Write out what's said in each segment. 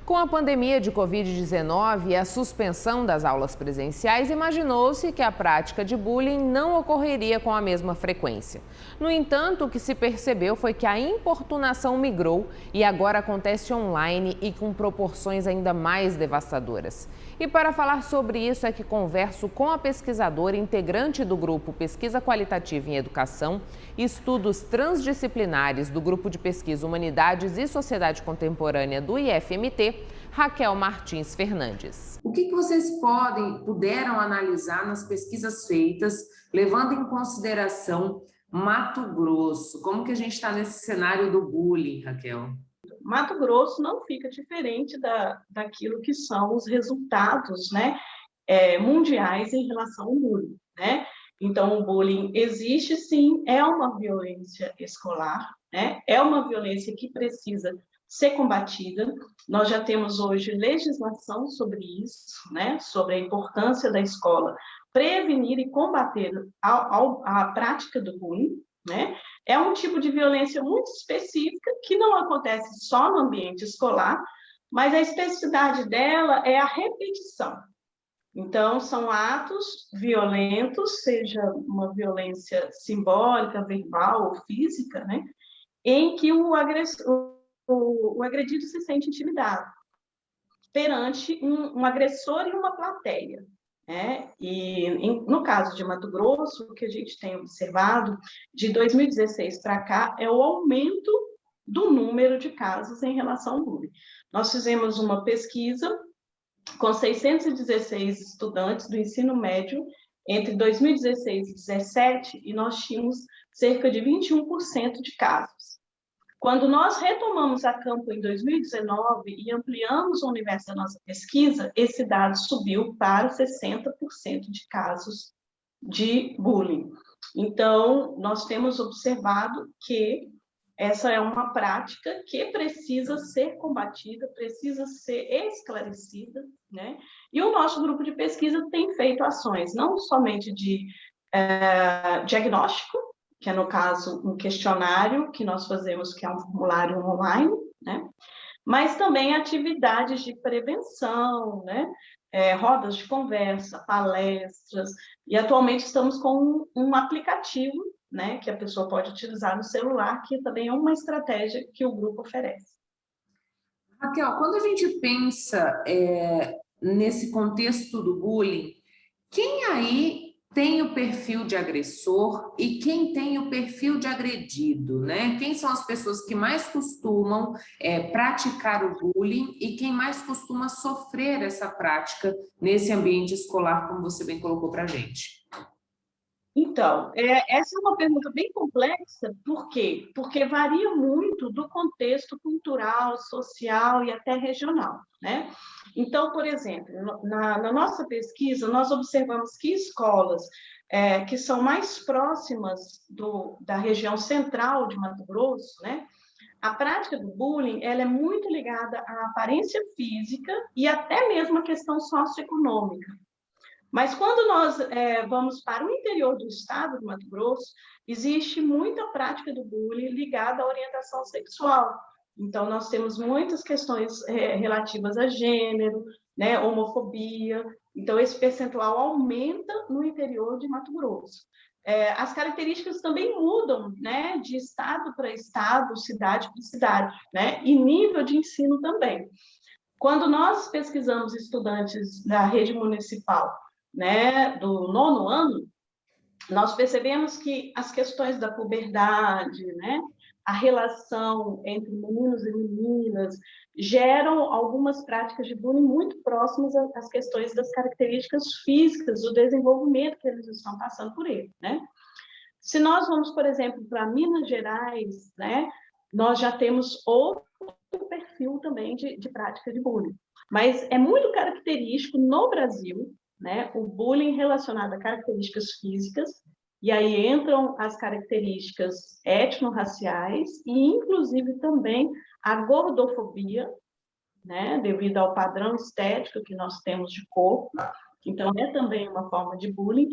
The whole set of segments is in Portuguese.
Com a pandemia de Covid-19 e a suspensão das aulas presenciais, imaginou-se que a prática de bullying não ocorreria com a mesma frequência. No entanto, o que se percebeu foi que a importunação migrou e agora acontece online e com proporções ainda mais devastadoras. E para falar sobre isso é que converso com a pesquisadora integrante do grupo Pesquisa Qualitativa em Educação e Estudos Transdisciplinares do Grupo de Pesquisa Humanidades e Sociedade Contemporânea do IFMT, Raquel Martins Fernandes. O que vocês puderam analisar nas pesquisas feitas, levando em consideração Mato Grosso? Como que a gente está nesse cenário do bullying, Raquel? Mato Grosso não fica diferente daquilo que são os resultados, né, mundiais em relação ao bullying, né? Então, o bullying existe sim, é uma violência escolar, né? É uma violência que precisa ser combatida. Nós já temos hoje legislação sobre isso, né? Sobre a importância da escola prevenir e combater a prática do bullying, né? É um tipo de violência muito específica que não acontece só no ambiente escolar, mas a especificidade dela é a repetição. Então, são atos violentos, seja uma violência simbólica, verbal ou física, né? Em que o agredido se sente intimidado perante um agressor e uma plateia. No caso de Mato Grosso, o que a gente tem observado de 2016 para cá é o aumento do número de casos em relação ao bullying. Nós fizemos uma pesquisa com 616 estudantes do ensino médio entre 2016 e 2017 e nós tínhamos cerca de 21% de casos. Quando nós retomamos a campo em 2019 e ampliamos o universo da nossa pesquisa, esse dado subiu para 60% de casos de bullying. Então, nós temos observado que essa é uma prática que precisa ser combatida, precisa ser esclarecida, né? E o nosso grupo de pesquisa tem feito ações, não somente de diagnóstico, que é, no caso, um questionário que nós fazemos, que é um formulário online, né? Mas também atividades de prevenção, né? Rodas de conversa, palestras, e atualmente estamos com um aplicativo, né, que a pessoa pode utilizar no celular, que também é uma estratégia que o grupo oferece. Raquel, quando a gente pensa nesse contexto do bullying, quem aí tem o perfil de agressor e quem tem o perfil de agredido, né? Quem são as pessoas que mais costumam praticar o bullying e quem mais costuma sofrer essa prática nesse ambiente escolar, como você bem colocou para a gente? Então, essa é uma pergunta bem complexa, por quê? Porque varia muito do contexto cultural, social e até regional, né? Então, por exemplo, na nossa pesquisa, nós observamos que escolas que são mais próximas da região central de Mato Grosso, né? A prática do bullying, ela é muito ligada à aparência física e até mesmo à questão socioeconômica. Mas quando nós vamos para o interior do estado do Mato Grosso, existe muita prática do bullying ligada à orientação sexual. Então, nós temos muitas questões relativas a gênero, né, homofobia. Então, esse percentual aumenta no interior de Mato Grosso. As características também mudam, né, de estado para estado, cidade para cidade, né, e nível de ensino também. Quando nós pesquisamos estudantes da rede municipal, né, do 9º ano, nós percebemos que as questões da puberdade, né, a relação entre meninos e meninas, geram algumas práticas de bullying muito próximas às questões das características físicas, do desenvolvimento que eles estão passando por ele, né? Se nós vamos, por exemplo, para Minas Gerais, né, nós já temos outro perfil também de prática de bullying. Mas é muito característico no Brasil, né, o bullying relacionado a características físicas, e aí entram as características étnico-raciais e, inclusive, também a gordofobia, né, devido ao padrão estético que nós temos de corpo. Então, é também uma forma de bullying.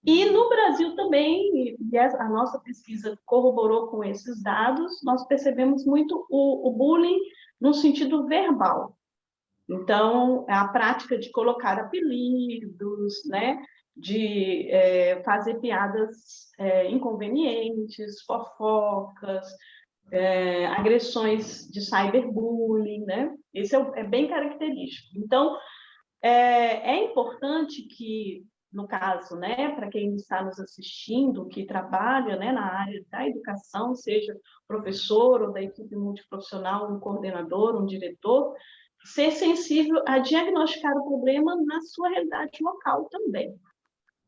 E no Brasil também, e a nossa pesquisa corroborou com esses dados, nós percebemos muito o bullying no sentido verbal, Então, a prática de colocar apelidos, né? De fazer piadas inconvenientes, fofocas, agressões de cyberbullying, né? Isso é bem característico. Então, é importante que, no caso, né, para quem está nos assistindo, que trabalha, né, na área da educação, seja professor ou da equipe multiprofissional, um coordenador, um diretor, ser sensível a diagnosticar o problema na sua realidade local também.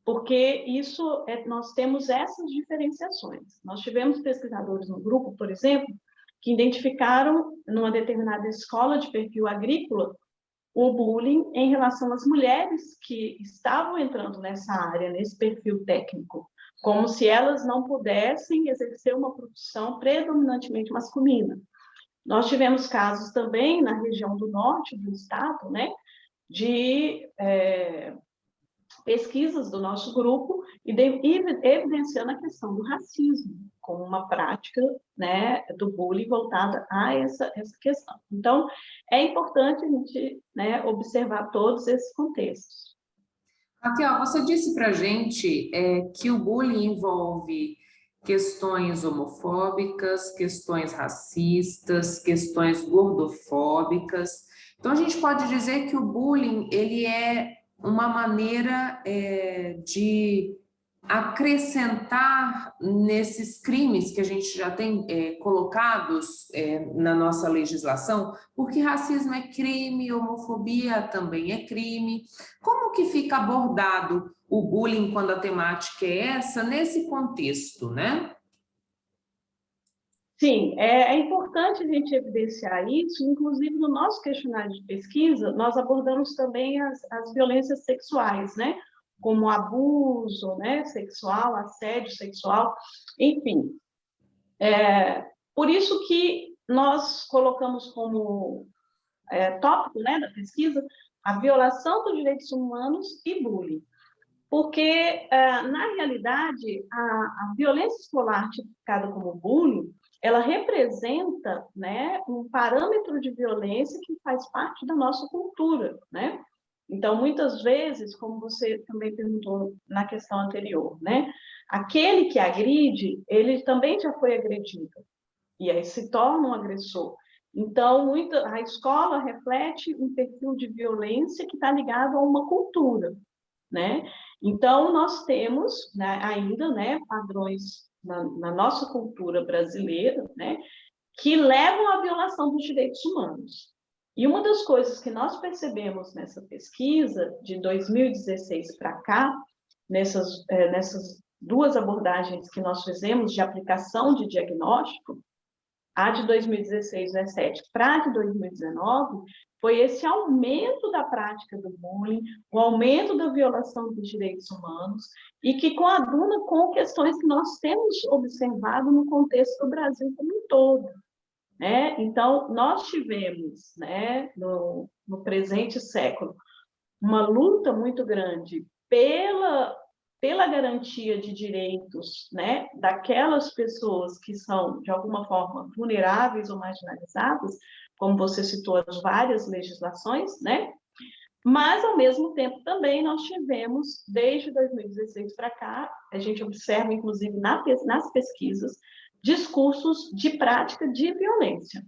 Porque isso nós temos essas diferenciações. Nós tivemos pesquisadores no grupo, por exemplo, que identificaram, numa determinada escola de perfil agrícola, o bullying em relação às mulheres que estavam entrando nessa área, nesse perfil técnico, como se elas não pudessem exercer uma profissão predominantemente masculina. Nós tivemos casos também na região do norte do estado, né, de pesquisas do nosso grupo evidenciando a questão do racismo como uma prática, né, do bullying voltada a essa questão. Então, é importante a gente, né, observar todos esses contextos. Raquel, você disse para a gente que o bullying envolve questões homofóbicas, questões racistas, questões gordofóbicas. Então, a gente pode dizer que o bullying ele é uma maneira de acrescentar nesses crimes que a gente já tem colocados na nossa legislação, porque racismo é crime, homofobia também é crime. Como que fica abordado o bullying quando a temática é essa, nesse contexto, né? Sim, é importante a gente evidenciar isso, inclusive no nosso questionário de pesquisa, nós abordamos também as violências sexuais, né? Como abuso, né, sexual, assédio sexual, enfim. Por isso que nós colocamos como tópico, né, da pesquisa a violação dos direitos humanos e bullying. Porque, na realidade, a violência escolar tipificada como bullying, ela representa, né, um parâmetro de violência que faz parte da nossa cultura, né? Então, muitas vezes, como você também perguntou na questão anterior, né, aquele que agride, ele também já foi agredido, e aí se torna um agressor. Então, a escola reflete um perfil de violência que está ligado a uma cultura, né? Então, nós temos, né, ainda, né, padrões na nossa cultura brasileira, né, que levam à violação dos direitos humanos. E uma das coisas que nós percebemos nessa pesquisa, de 2016 para cá, nessas duas abordagens que nós fizemos de aplicação de diagnóstico, a de 2016-17 para a de 2019, foi esse aumento da prática do bullying, o aumento da violação dos direitos humanos, e que coaduna com questões que nós temos observado no contexto do Brasil como um todo, né? Então, nós tivemos, né, no presente século, uma luta muito grande pela garantia de direitos, né, daquelas pessoas que são, de alguma forma, vulneráveis ou marginalizadas, como você citou as várias legislações, né? Mas, ao mesmo tempo, também nós tivemos, desde 2016 para cá, a gente observa, inclusive, nas pesquisas, discursos de prática de violência.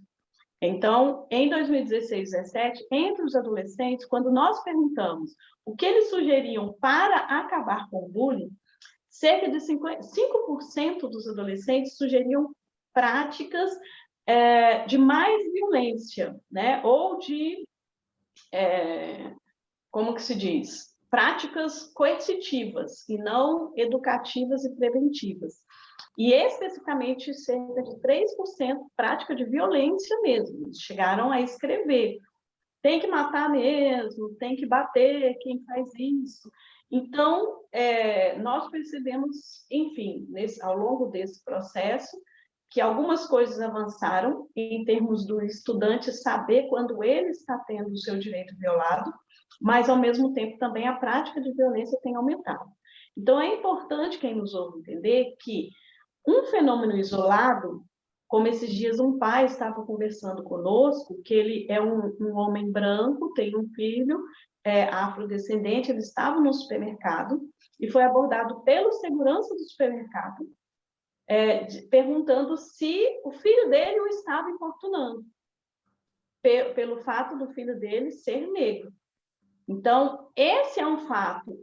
Então, em 2016 e 2017, entre os adolescentes, quando nós perguntamos o que eles sugeriam para acabar com o bullying, cerca de 5% dos adolescentes sugeriam práticas de mais violência, né? Ou de, como que se diz? Práticas coercitivas e não educativas e preventivas. E, especificamente, cerca de 3% prática de violência mesmo. Eles chegaram a escrever. Tem que matar mesmo, tem que bater quem faz isso. Então, nós percebemos, enfim, ao longo desse processo, que algumas coisas avançaram em termos do estudante saber quando ele está tendo o seu direito violado, mas, ao mesmo tempo, também a prática de violência tem aumentado. Então, é importante quem nos ouve entender que um fenômeno isolado, Como esses dias um pai estava conversando conosco, que ele é um homem branco, tem um filho afrodescendente, ele estava no supermercado e foi abordado pelo segurança do supermercado, perguntando se o filho dele o estava importunando, pelo fato do filho dele ser negro. Então, esse é um fato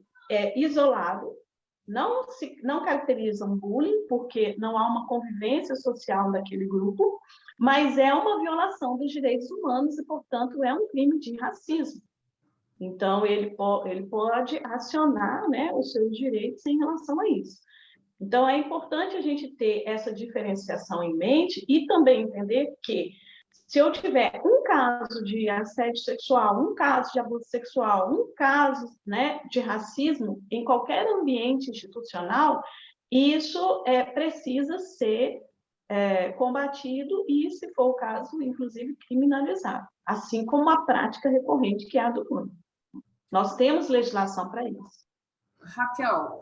isolado, não caracteriza um bullying, porque não há uma convivência social daquele grupo, mas é uma violação dos direitos humanos e, portanto, é um crime de racismo. Então, ele pode acionar, né, os seus direitos em relação a isso. Então, é importante a gente ter essa diferenciação em mente e também entender que, se eu tiver um caso de assédio sexual, um caso de abuso sexual, um caso, né, de racismo em qualquer ambiente institucional, isso precisa ser combatido e, se for o caso, inclusive criminalizado, assim como a prática recorrente que é a do bullying. Nós temos legislação para isso. Raquel,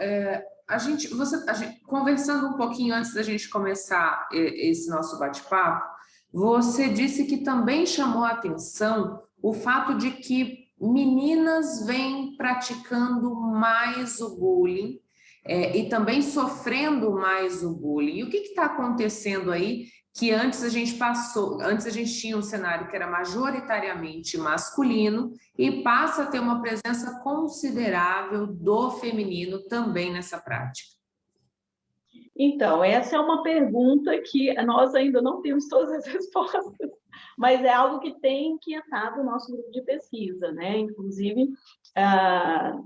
conversando um pouquinho antes da gente começar esse nosso bate-papo, você disse que também chamou a atenção o fato de que meninas vêm praticando mais o bullying e também sofrendo mais o bullying. E o que está acontecendo aí que antes a gente tinha um cenário que era majoritariamente masculino e passa a ter uma presença considerável do feminino também nessa prática? Então, essa é uma pergunta que nós ainda não temos todas as respostas, mas é algo que tem inquietado o nosso grupo de pesquisa, né? Inclusive,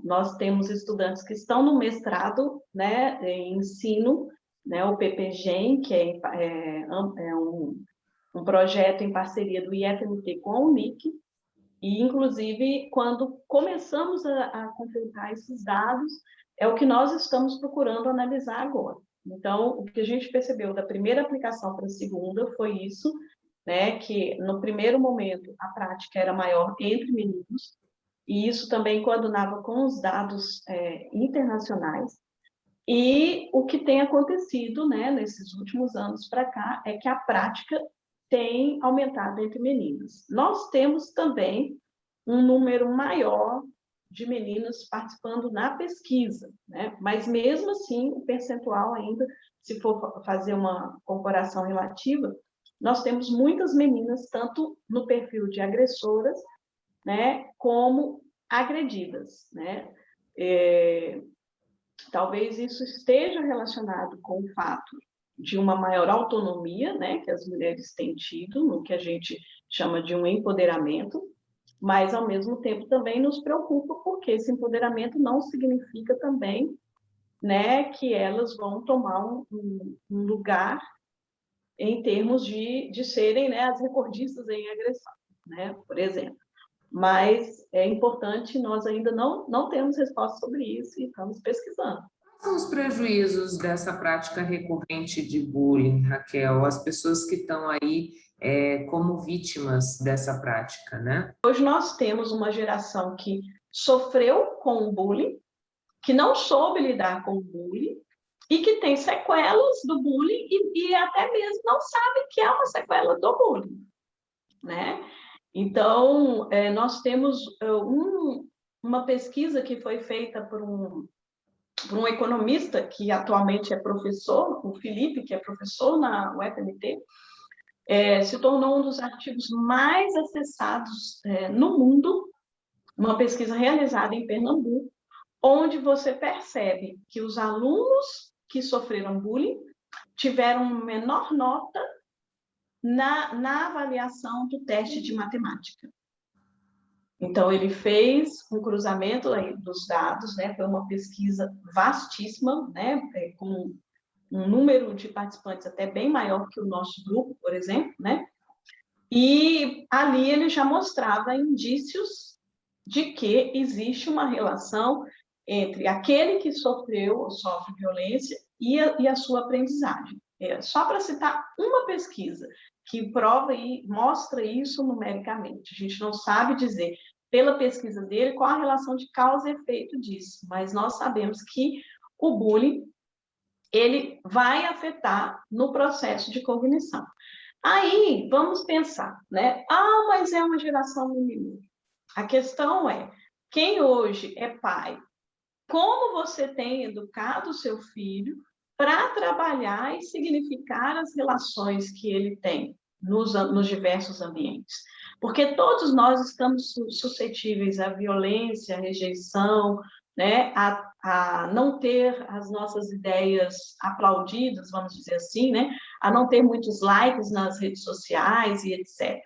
nós temos estudantes que estão no mestrado, né, em ensino, né, o PPGEM, que é um projeto em parceria do IFMT com a Unic, e, inclusive, quando começamos a confrontar esses dados, é o que nós estamos procurando analisar agora. Então, o que a gente percebeu da primeira aplicação para a segunda foi isso, né, que no primeiro momento a prática era maior entre meninos, e isso também coadunava com os dados internacionais. E o que tem acontecido, né, nesses últimos anos para cá é que a prática tem aumentado entre meninas. Nós temos também um número maior de meninos participando na pesquisa, né? Mas mesmo assim, o percentual ainda, se for fazer uma comparação relativa, nós temos muitas meninas, tanto no perfil de agressoras, né, como agredidas, né? Talvez isso esteja relacionado com o fato de uma maior autonomia, né, que as mulheres têm tido, no que a gente chama de um empoderamento, mas, ao mesmo tempo, também nos preocupa, porque esse empoderamento não significa também, né, que elas vão tomar um lugar em termos de serem, né, as recordistas em agressão, né, por exemplo. Mas é importante, nós ainda não temos resposta sobre isso e estamos pesquisando. Quais são os prejuízos dessa prática recorrente de bullying, Raquel? As pessoas que estão aí como vítimas dessa prática, né? Hoje nós temos uma geração que sofreu com o bullying, que não soube lidar com o bullying e que tem sequelas do bullying e até mesmo não sabe que é uma sequela do bullying, né? Então, nós temos uma pesquisa que foi feita por um economista que atualmente é professor, o Felipe, que é professor na UFMT, se tornou um dos artigos mais acessados no mundo, uma pesquisa realizada em Pernambuco, onde você percebe que os alunos que sofreram bullying tiveram menor nota na avaliação do teste de matemática. Então, ele fez um cruzamento aí dos dados, né? Foi uma pesquisa vastíssima, né? Com um número de participantes até bem maior que o nosso grupo, por exemplo, né? E ali ele já mostrava indícios de que existe uma relação entre aquele que sofreu ou sofre violência e a sua aprendizagem. Só para citar uma pesquisa que prova e mostra isso numericamente. A gente não sabe dizer, pela pesquisa dele, qual a relação de causa e efeito disso, mas nós sabemos que o bullying ele vai afetar no processo de cognição. Aí, vamos pensar, né? Ah, mas é uma geração mimimi. A questão é, quem hoje é pai, como você tem educado o seu filho para trabalhar e significar as relações que ele tem nos diversos ambientes? Porque todos nós estamos suscetíveis à violência, à rejeição, né? A não ter as nossas ideias aplaudidas, vamos dizer assim, né? A não ter muitos likes nas redes sociais e etc.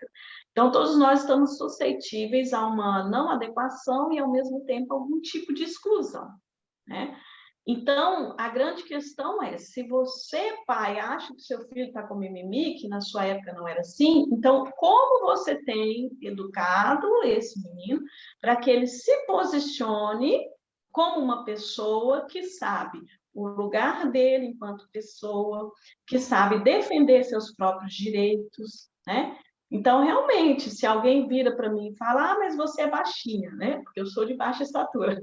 Então, todos nós estamos suscetíveis a uma não adequação e, ao mesmo tempo, algum tipo de exclusão, né? Então, a grande questão é, se você, pai, acha que seu filho está com mimimi, que na sua época não era assim, então, como você tem educado esse menino para que ele se posicione como uma pessoa que sabe o lugar dele enquanto pessoa, que sabe defender seus próprios direitos, né? Então, realmente, se alguém vira para mim e fala, ah, mas você é baixinha, né? Porque eu sou de baixa estatura.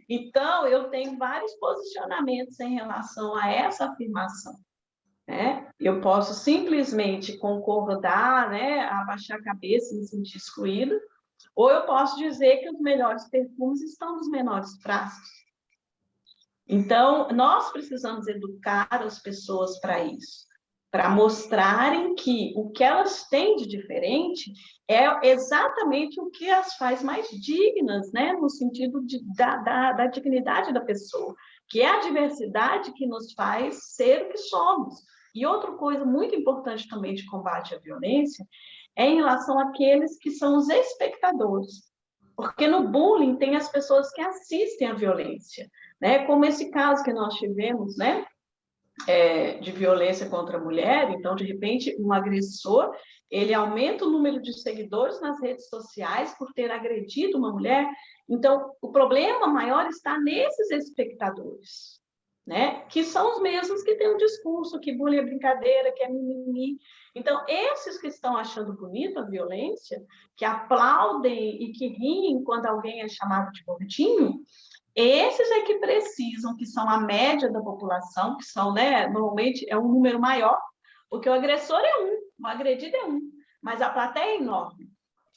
Então, eu tenho vários posicionamentos em relação a essa afirmação, né? Eu posso simplesmente concordar, né, abaixar a cabeça e me sentir excluída, ou eu posso dizer que os melhores perfumes estão nos menores frascos. Então, nós precisamos educar as pessoas para isso, para mostrarem que o que elas têm de diferente é exatamente o que as faz mais dignas, né? No sentido da dignidade da pessoa, que é a diversidade que nos faz ser o que somos. E outra coisa muito importante também de combate à violência é em relação àqueles que são os espectadores. Porque no bullying tem as pessoas que assistem à violência, né? Como esse caso que nós tivemos, né? De violência contra a mulher, então, de repente, um agressor, ele aumenta o número de seguidores nas redes sociais por ter agredido uma mulher. Então, o problema maior está nesses espectadores, né? Que são os mesmos que têm um discurso que bullying é brincadeira, que é mimimi. Então, esses que estão achando bonito a violência, que aplaudem e que riem quando alguém é chamado de gordinho, esses é que precisam, que são a média da população, que são, né, normalmente é um número maior, porque o agressor é um, o agredido é um, mas a plateia é enorme.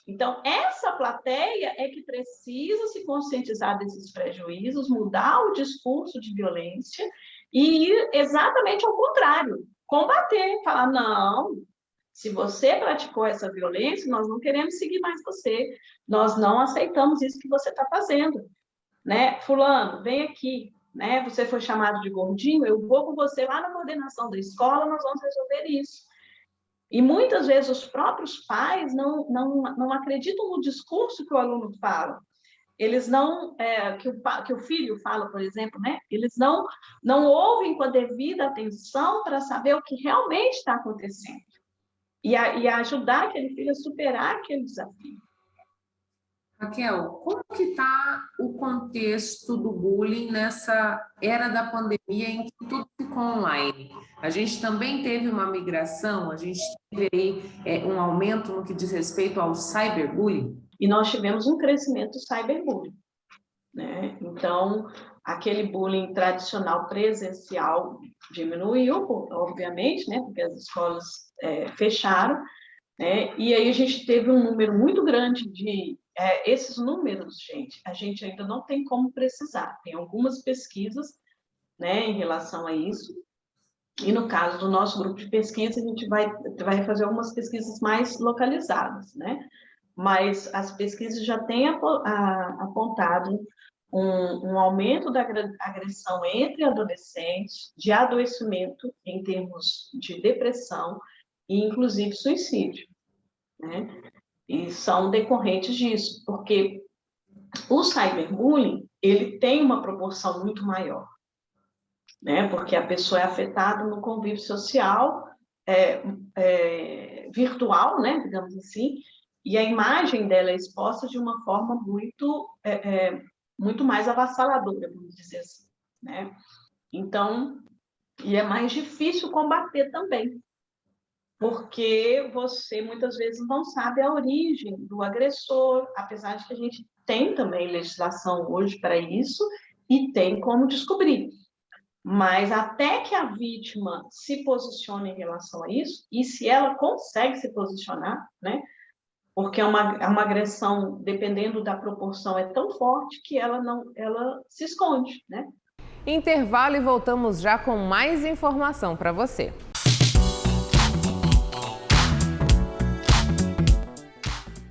Então, essa plateia é que precisa se conscientizar desses prejuízos, mudar o discurso de violência e ir exatamente ao contrário, combater, falar, não, se você praticou essa violência, nós não queremos seguir mais você, nós não aceitamos isso que você está fazendo. Né? Fulano, vem aqui, né? Você foi chamado de gordinho, eu vou com você lá na coordenação da escola, nós vamos resolver isso. E muitas vezes os próprios pais não acreditam no discurso que o aluno fala. Eles não, que o filho fala, por exemplo, né? Eles não ouvem com a devida atenção para saber o que realmente está acontecendo. E ajudar aquele filho a superar aquele desafio. Raquel, como que está o contexto do bullying nessa era da pandemia em que tudo ficou online? A gente também teve uma migração, a gente teve aí um aumento no que diz respeito ao cyberbullying? E nós tivemos um crescimento do cyberbullying, né? Então, aquele bullying tradicional presencial diminuiu, obviamente, né? Porque as escolas fecharam, né? E aí a gente teve um número muito grande de... esses números, gente, a gente ainda não tem como precisar. Tem algumas pesquisas, né, em relação a isso. E no caso do nosso grupo de pesquisa, a gente vai fazer algumas pesquisas mais localizadas, né? Mas as pesquisas já têm apontado um aumento da agressão entre adolescentes, de adoecimento em termos de depressão e, inclusive, suicídio, né? E são decorrentes disso, porque o cyberbullying, ele tem uma proporção muito maior, né? Porque a pessoa é afetada no convívio social virtual, né? Digamos assim, e a imagem dela é exposta de uma forma muito mais avassaladora, vamos dizer assim, né? Então, e é mais difícil combater também, porque você muitas vezes não sabe a origem do agressor, apesar de que a gente tem também legislação hoje para isso e tem como descobrir. Mas até que a vítima se posicione em relação a isso, e se ela consegue se posicionar, né? Porque é uma agressão, dependendo da proporção, é tão forte que ela se esconde, né? Intervalo e voltamos já com mais informação para você.